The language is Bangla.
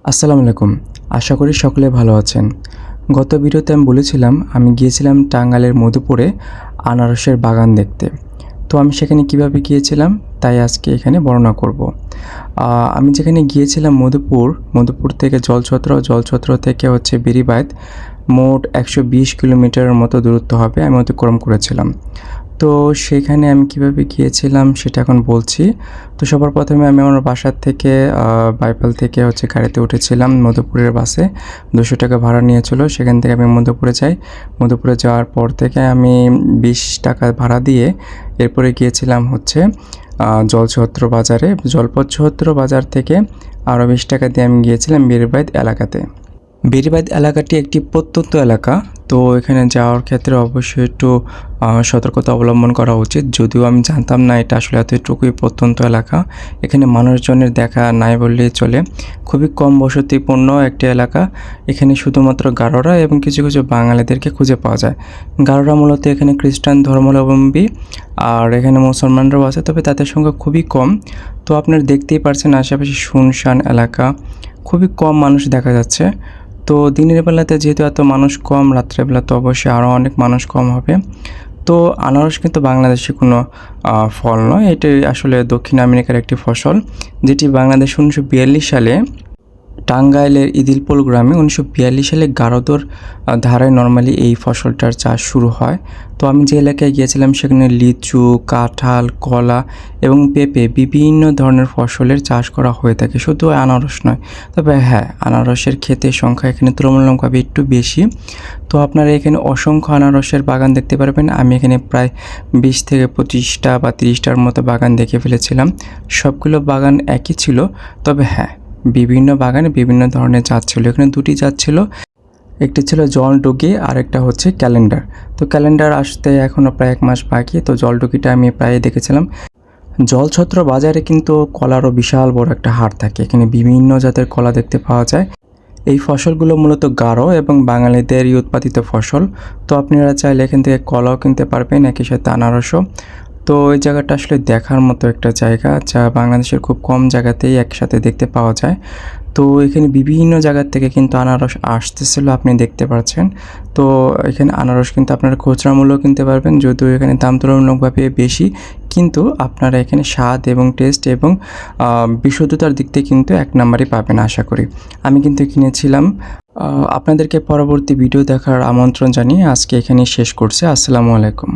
আসসালামু আলাইকুম। আশা করি সকলে ভালো আছেন। গত ভিডিওতে আমি বলেছিলাম আমি গিয়েছিলাম টাঙ্গাইলের মধুপুরে আনারসের বাগান দেখতে। তো আমি সেখানে কিভাবে গিয়েছিলাম তাই আজকে এখানে বর্ণনা করব। আমি যেখানে গিয়েছিলাম মধুপুর থেকে জলছত্র থেকে হচ্ছে বেড়িবাঁধ, মোট ১২০ কিলোমিটারের মতো দূরত্ব হবে, আমি অতিক্রম করেছিলাম। তো সেখানে আমি কিভাবে গিয়েছিলাম সেটা এখন বলছি। তো সবার প্রথমে আমি আমার বাসার থেকে বাইপাল থেকে হচ্ছে গাড়িতে উঠেছিলাম মধুপুরের বাসে। ২০০ টাকা ভাড়া নিয়েছিল। সেখান থেকে আমি মধুপুরে যাই। মধুপুরে যাওয়ার পর থেকে আমি ২০ টাকা ভাড়া দিয়ে এরপরে গিয়েছিলাম হচ্ছে জলপথচত্র বাজার থেকে আরও ২০ টাকা দিয়ে আমি গিয়েছিলাম বেড়িবাঁধ এলাকাতে। বেড়িবাঁধ এলাকাটি একটি প্রত্যন্ত এলাকা। তো এখানে যাওয়ার ক্ষেত্রে অবশ্যই একটু সতর্কতা অবলম্বন করা উচিত। যদিও আমি জানতাম না এটা আসলে এতটুকুই প্রত্যন্ত এলাকা। এখানে মানুষজনের দেখা নাই বললেই চলে। খুবই কম বসতিপূর্ণ একটি এলাকা। এখানে শুধুমাত্র গারোরা এবং কিছু বাঙালিদেরকে খুঁজে পাওয়া যায়। গারোরা মূলত এখানে খ্রিস্টান ধর্মাবলম্বী, আর এখানে মুসলমানরাও আছে, তবে তাদের সংখ্যা খুবই কম। তো আপনারা দেখতেই পারছেন আশেপাশে শুনশান এলাকা, খুবই কম মানুষ দেখা যাচ্ছে। তো দিনের বেলাতে যেহেতু এত মানুষ কম, রাত্রেবেলা তো অবশ্যই আরও অনেক মানুষ কম হবে। তো আনারস কিন্তু বাংলাদেশে কোনো ফল নয়, এটি আসলে দক্ষিণ আমেরিকার একটি ফসল, যেটি বাংলাদেশ 1942 সালে টাঙ্গাইলের ইদিলপুর গ্রামে 1942 সালে গারোদর ধারায় নর্মালি এই ফসলটার চাষ শুরু হয়। তো আমি যে এলাকায় গিয়েছিলাম সেখানে লিচু, কাঁঠাল, কলা এবং পেঁপে বিভিন্ন ধরনের ফসলের চাষ করা হয়ে থাকে, শুধু আনারস নয়। তবে হ্যাঁ, আনারসের ক্ষেতের সংখ্যা এখানে তুলনামূলকভাবে একটু বেশি। তো আপনারা এখানে অসংখ্য আনারসের বাগান দেখতে পারবেন। আমি এখানে প্রায় 20 থেকে 25টা বা 30টার মতো বাগান দেখে ফেলেছিলাম। সবগুলো বাগান একই ছিল, তবে হ্যাঁ, বিভিন্ন বাগানে বিভিন্ন ধরনের জাত ছিল। এখানে দুটি জাত ছিল, একটি ছিল জলডুগি আর একটা হচ্ছে ক্যালেন্ডার। তো ক্যালেন্ডার আসতে এখনও প্রায় 1 মাস বাকি। তো জলডুগিটা আমি প্রায় দেখেছিলাম। জলছত্র বাজারে কিন্তু কলারও বিশাল বড় একটা হাট থাকে। এখানে বিভিন্ন জাতের কলা দেখতে পাওয়া যায়। এই ফসলগুলো মূলত গারো এবং বাঙালিদেরই উৎপাদিত ফসল। তো আপনারা চাইলে এখান থেকে কলাও কিনতে পারবেন, একই সাথে আনারসও। তো এই জায়গাটা আসলে দেখার মতো একটা জায়গা, যা বাংলাদেশের খুব কম জায়গাতেই একসাথে দেখতে পাওয়া যায়। তো এখানে বিভিন্ন জায়গার থেকে কিন্তু আনারস আসতেছিল, আপনি দেখতে পাচ্ছেন। তো এখানে আনারস কিন্তু আপনারা খুচরা মূল্যও কিনতে পারবেন, যদিও এখানে দাম তুলনামূলকভাবে বেশি, কিন্তু আপনারা এখানে স্বাদ এবং টেস্ট এবং বিশুদ্ধতার দিক থেকে কিন্তু 1 নাম্বারই পাবেন আশা করি। আমি কিন্তু কিনেছিলাম। আপনাদেরকে পরবর্তী ভিডিও দেখার আমন্ত্রণ জানিয়ে আজকে এখানেই শেষ করছি। আসসালামু আলাইকুম।